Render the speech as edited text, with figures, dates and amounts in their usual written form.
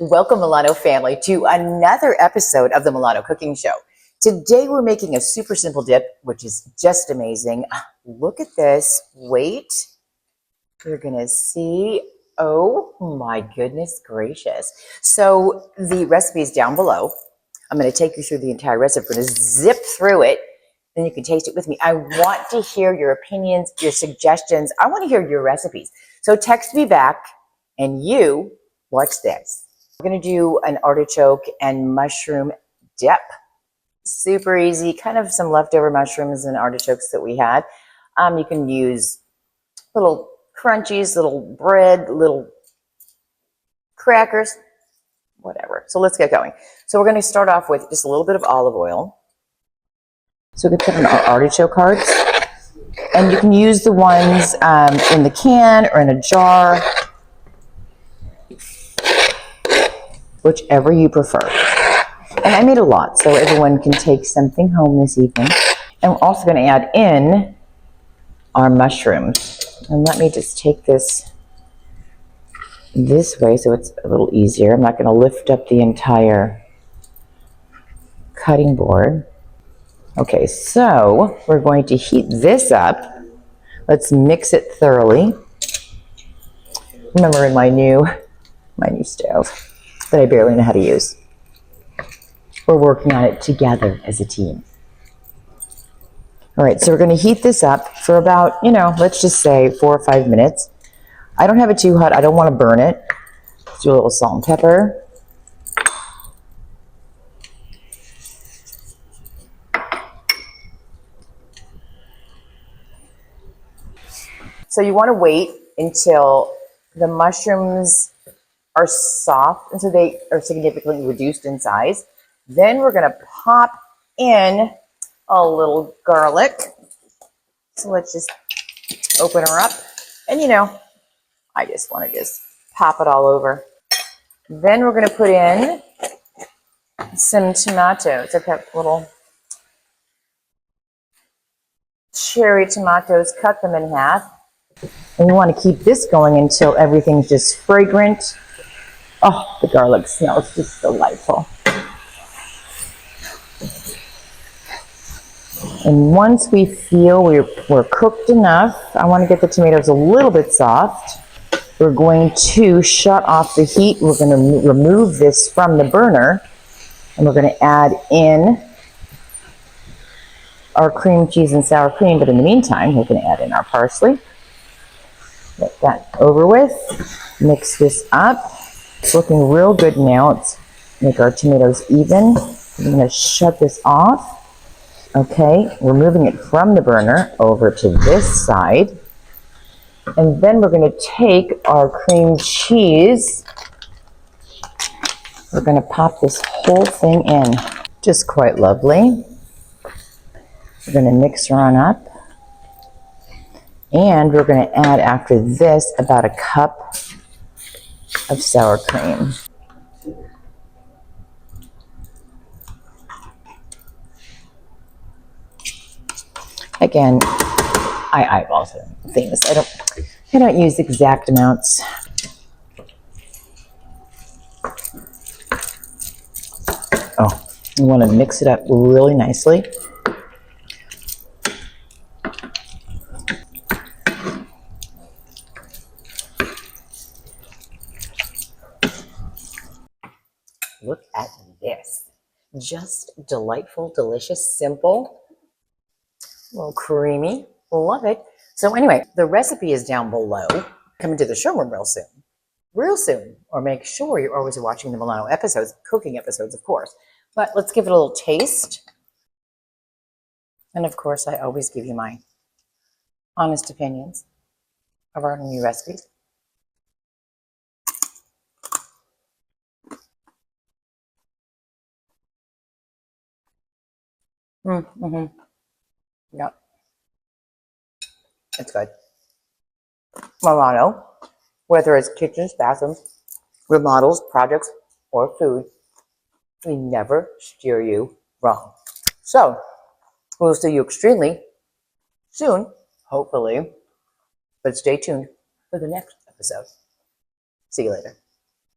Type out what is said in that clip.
Welcome, Milano family, to another episode of the Milano Cooking Show. Today we're making a super simple dip, which is just amazing. Look at this. Wait. You're going to see. Oh my goodness gracious. So the recipe is down below. I'm going to take you through the entire recipe. We're going to zip through it. Then you can taste it with me. I want to hear your opinions, your suggestions. I want to hear your recipes. So text me back and you watch this. We're going to do an artichoke and mushroom dip. Super easy, kind of some leftover mushrooms and artichokes that we had. You can use little crunchies, little bread, little crackers, whatever. So let's get going. So we're going to start off with just a little bit of olive oil. So we can put in our artichoke hearts. And you can use the ones in the can or in a jar, whichever you prefer. And I made a lot, so everyone can take something home this evening. And we're also going to add in our mushrooms. And let me just take this way so it's a little easier. I'm not going to lift up the entire cutting board. Okay, so we're going to heat this up. Let's mix it thoroughly. Remember, in my new stove that I barely know how to use. We're working on it together as a team. All right, so we're going to heat this up for about, let's just say 4 or 5 minutes. I don't have it too hot. I don't want to burn it. Let's do a little salt and pepper. So you want to wait until the mushrooms are soft and so they are significantly reduced in size. Then we're going to pop in a little garlic. So let's just open her up. And I just want to just pop it all over. Then we're going to put in some tomatoes. I've got little cherry tomatoes, cut them in half. And you want to keep this going until everything's just fragrant. Oh, the garlic smells just delightful. And once we feel we're cooked enough, I want to get the tomatoes a little bit soft. We're going to shut off the heat. We're going to remove this from the burner. And we're going to add in our cream cheese and sour cream. But in the meantime, we're going to add in our parsley. Get that over with. Mix this up. It's looking real good now. Let's make our tomatoes even. I'm going to shut this off. Okay, we're moving it from the burner over to this side. And then we're going to take our cream cheese. We're going to pop this whole thing in. Just quite lovely. We're going to mix her on up. And we're going to add after this about a cup of sour cream. Again, I eyeball things. I don't use exact amounts. Oh, you want to mix it up really nicely. Look at this. Just delightful, delicious, simple, a little creamy. Love it. So anyway, the recipe is down below. Coming to the showroom real soon. Real soon. Or make sure you're always watching the Milano episodes, cooking episodes, of course. But let's give it a little taste. And of course, I always give you my honest opinions of our new recipes. Mm-hmm. Yep. It's good. Milano, whether it's kitchens, bathrooms, remodels, projects, or food, we never steer you wrong. So, we'll see you extremely soon, hopefully. But stay tuned for the next episode. See you later.